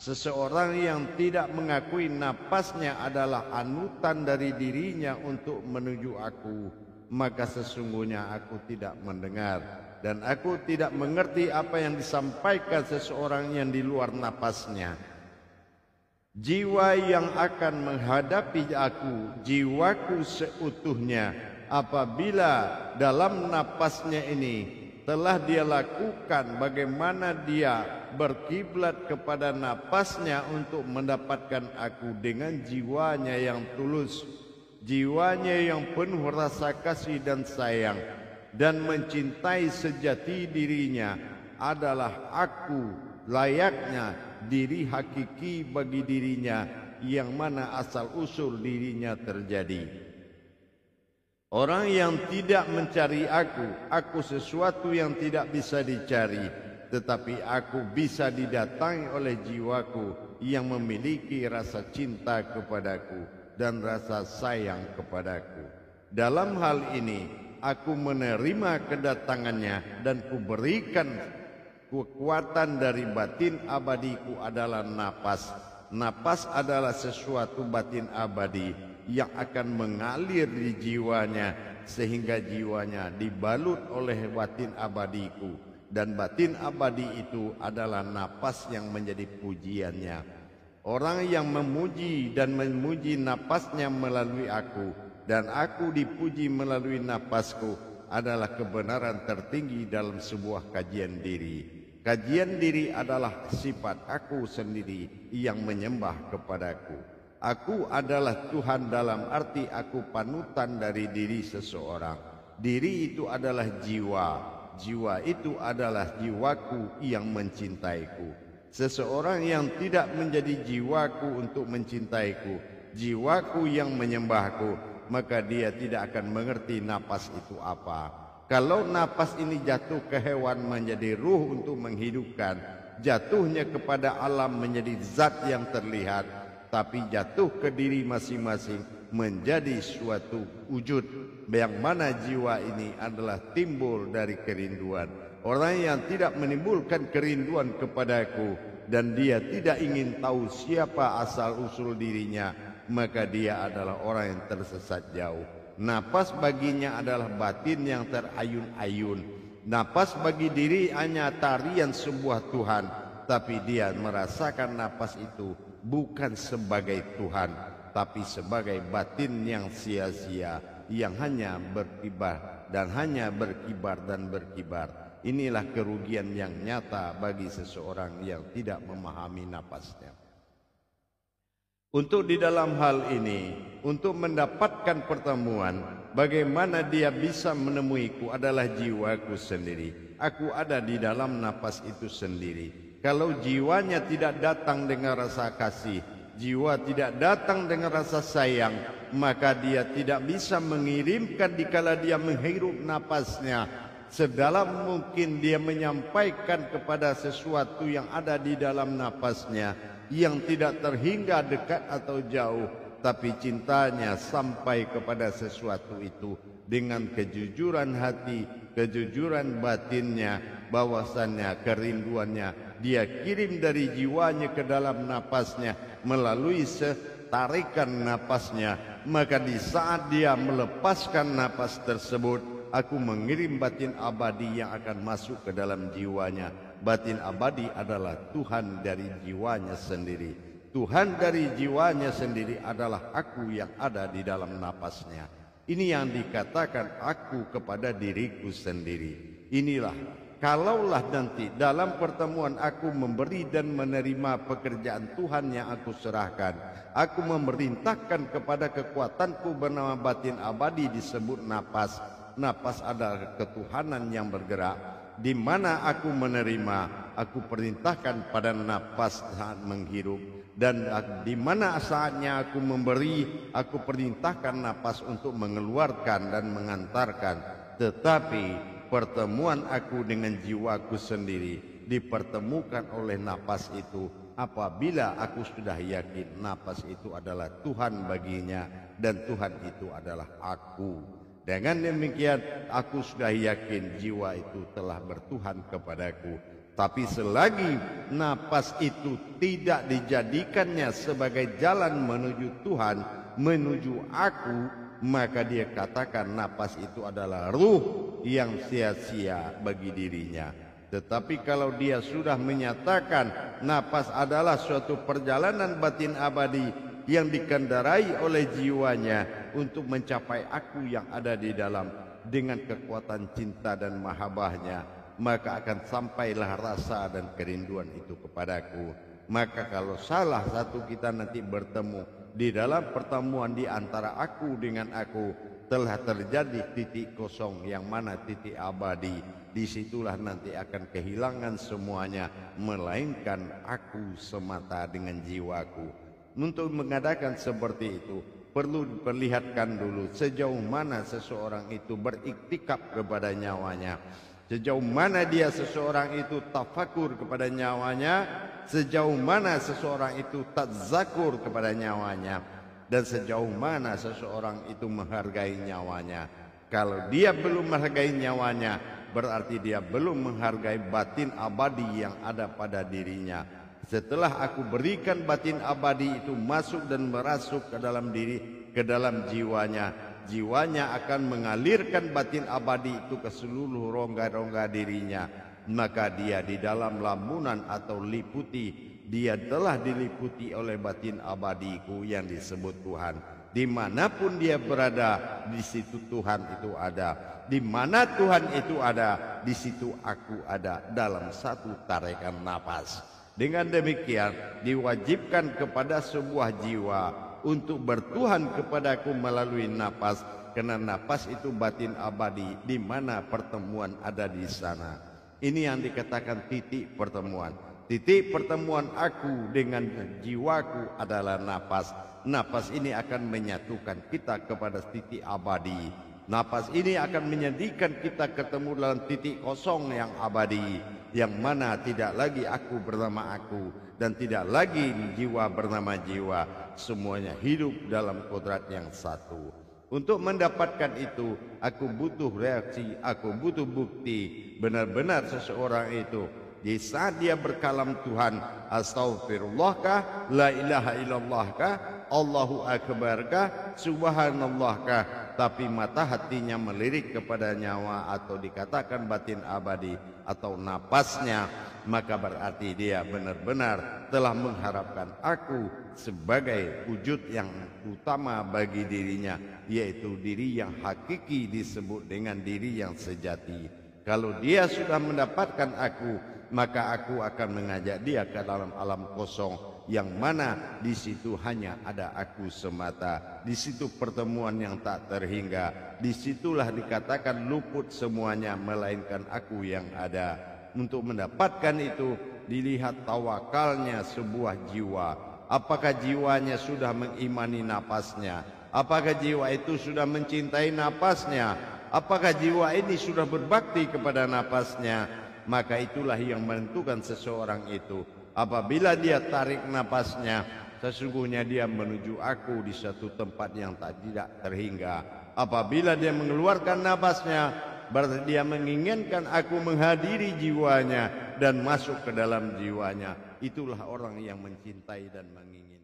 Seseorang yang tidak mengakui napasnya adalah anutan dari dirinya untuk menuju aku, maka sesungguhnya aku tidak mendengar dan aku tidak mengerti apa yang disampaikan seseorang yang di luar napasnya. Jiwa yang akan menghadapi aku, jiwaku seutuhnya, apabila dalam napasnya ini telah dia lakukan bagaimana dia berkiblat kepada napasnya untuk mendapatkan aku dengan jiwanya yang tulus, jiwanya yang penuh rasa kasih dan sayang, dan mencintai sejati dirinya adalah aku layaknya diri hakiki bagi dirinya yang mana asal usul dirinya terjadi. Orang yang tidak mencari aku sesuatu yang tidak bisa dicari, tetapi aku bisa didatangi oleh jiwaku yang memiliki rasa cinta kepadaku dan rasa sayang kepadaku. Dalam hal ini, aku menerima kedatangannya dan kuberikan kekuatan dari batin abadiku adalah napas. Napas adalah sesuatu batin abadi yang akan mengalir di jiwanya sehingga jiwanya dibalut oleh batin abadiku, dan batin abadi itu adalah napas yang menjadi pujiannya. Orang yang memuji dan memuji napasnya melalui aku dan aku dipuji melalui napasku adalah kebenaran tertinggi dalam sebuah kajian diri. Kajian diri adalah sifat aku sendiri yang menyembah kepadaku. Aku adalah Tuhan dalam arti aku panutan dari diri seseorang. Diri itu adalah jiwa. Jiwa itu adalah jiwaku yang mencintaiku. Seseorang yang tidak menjadi jiwaku untuk mencintaiku, jiwaku yang menyembahku, maka dia tidak akan mengerti napas itu apa. Kalau napas ini jatuh ke hewan menjadi ruh untuk menghidupkan, jatuhnya kepada alam menjadi zat yang terlihat, tapi jatuh ke diri masing-masing menjadi suatu wujud yang mana jiwa ini adalah timbul dari kerinduan. Orang yang tidak menimbulkan kerinduan kepadaku dan dia tidak ingin tahu siapa asal-usul dirinya, maka dia adalah orang yang tersesat jauh. Napas baginya adalah batin yang terayun-ayun. Napas bagi diri hanya tarian sebuah Tuhan, tapi dia merasakan napas itu bukan sebagai Tuhan, tapi sebagai batin yang sia-sia, yang hanya berkibar dan hanya berkibar dan berkibar. Inilah kerugian yang nyata bagi seseorang yang tidak memahami napasnya. Untuk di dalam hal ini, untuk mendapatkan pertemuan, bagaimana dia bisa menemuiku adalah jiwaku sendiri. Aku ada di dalam napas itu sendiri. Kalau jiwanya tidak datang dengan rasa kasih, jiwa tidak datang dengan rasa sayang, maka dia tidak bisa mengirimkan dikala dia menghirup napasnya. Sedalam mungkin dia menyampaikan kepada sesuatu yang ada di dalam napasnya, yang tidak terhingga dekat atau jauh, tapi cintanya sampai kepada sesuatu itu dengan kejujuran hati, kejujuran batinnya, bahwasannya kerinduannya dia kirim dari jiwanya ke dalam napasnya melalui tarikan napasnya. Maka di saat dia melepaskan napas tersebut, aku mengirim batin abadi yang akan masuk ke dalam jiwanya. Batin abadi adalah Tuhan dari jiwanya sendiri. Tuhan dari jiwanya sendiri adalah aku yang ada di dalam napasnya. Ini yang dikatakan aku kepada diriku sendiri. Inilah, kalaulah nanti dalam pertemuan aku memberi dan menerima pekerjaan Tuhan yang aku serahkan, aku memerintahkan kepada kekuatanku bernama batin abadi disebut napas. Napas adalah ketuhanan yang bergerak. Di mana aku menerima, aku perintahkan pada napas saat menghirup, dan di mana saatnya aku memberi, aku perintahkan napas untuk mengeluarkan dan mengantarkan. Tetapi pertemuan aku dengan jiwaku sendiri dipertemukan oleh napas itu apabila aku sudah yakin napas itu adalah Tuhan baginya dan Tuhan itu adalah aku. Dengan demikian aku sudah yakin jiwa itu telah bertuhan kepadaku. Tapi selagi napas itu tidak dijadikannya sebagai jalan menuju Tuhan, menuju aku, maka dia katakan napas itu adalah ruh yang sia-sia bagi dirinya. Tetapi kalau dia sudah menyatakan napas adalah suatu perjalanan batin abadi yang dikendarai oleh jiwanya untuk mencapai aku yang ada di dalam dengan kekuatan cinta dan mahabbahnya, maka akan sampailah rasa dan kerinduan itu kepadaku. Maka kalau salah satu kita nanti bertemu di dalam pertemuan di antara aku dengan aku, telah terjadi titik kosong yang mana titik abadi. Disitulah nanti akan kehilangan semuanya, melainkan aku semata dengan jiwaku. Untuk mengadakan seperti itu, perlu diperlihatkan dulu sejauh mana seseorang itu beriktikaf kepada nyawanya, sejauh mana dia seseorang itu tafakur kepada nyawanya, sejauh mana seseorang itu tadzakur kepada nyawanya, dan sejauh mana seseorang itu menghargai nyawanya. Kalau dia belum menghargai nyawanya, berarti dia belum menghargai batin abadi yang ada pada dirinya. Setelah aku berikan batin abadi itu masuk dan merasuk ke dalam diri, ke dalam jiwanya, jiwanya akan mengalirkan batin abadi itu ke seluruh rongga-rongga dirinya. Maka dia di dalam lamunan atau liputi, dia telah diliputi oleh batin abadiku yang disebut Tuhan. Dimanapun dia berada, di situ Tuhan itu ada. Di mana Tuhan itu ada, di situ aku ada dalam satu tarikan napas. Dengan demikian diwajibkan kepada sebuah jiwa untuk bertuhan kepadaku melalui napas, karena napas itu batin abadi di mana pertemuan ada di sana. Ini yang dikatakan titik pertemuan. Titik pertemuan aku dengan jiwaku adalah napas. Napas ini akan menyatukan kita kepada titik abadi. Napas ini akan menjadikan kita ketemu dalam titik kosong yang abadi, yang mana tidak lagi aku bernama aku dan tidak lagi jiwa bernama jiwa. Semuanya hidup dalam kodrat yang satu. Untuk mendapatkan itu, aku butuh reaksi, aku butuh bukti. Benar-benar seseorang itu di saat dia berkalam Tuhan, astaghfirullahkah, la ilaha illallahkah, Allahu akbarkah, subhanallahkah, tapi mata hatinya melirik kepada nyawa atau dikatakan batin abadi atau napasnya, maka berarti dia benar-benar telah mengharapkan aku sebagai wujud yang utama bagi dirinya, yaitu diri yang hakiki disebut dengan diri yang sejati. Kalau dia sudah mendapatkan aku, maka aku akan mengajak dia ke dalam alam kosong, yang mana di situ hanya ada aku semata. Di situ pertemuan yang tak terhingga. Disitulah dikatakan luput semuanya, melainkan aku yang ada. Untuk mendapatkan itu, dilihat tawakalnya sebuah jiwa. Apakah jiwanya sudah mengimani napasnya? Apakah jiwa itu sudah mencintai napasnya? Apakah jiwa ini sudah berbakti kepada napasnya? Maka itulah yang menentukan seseorang itu. Apabila dia tarik napasnya, sesungguhnya dia menuju aku di satu tempat yang tidak terhingga. Apabila dia mengeluarkan napasnya, berarti dia menginginkan aku menghadiri jiwanya dan masuk ke dalam jiwanya. Itulah orang yang mencintai dan menginginkan.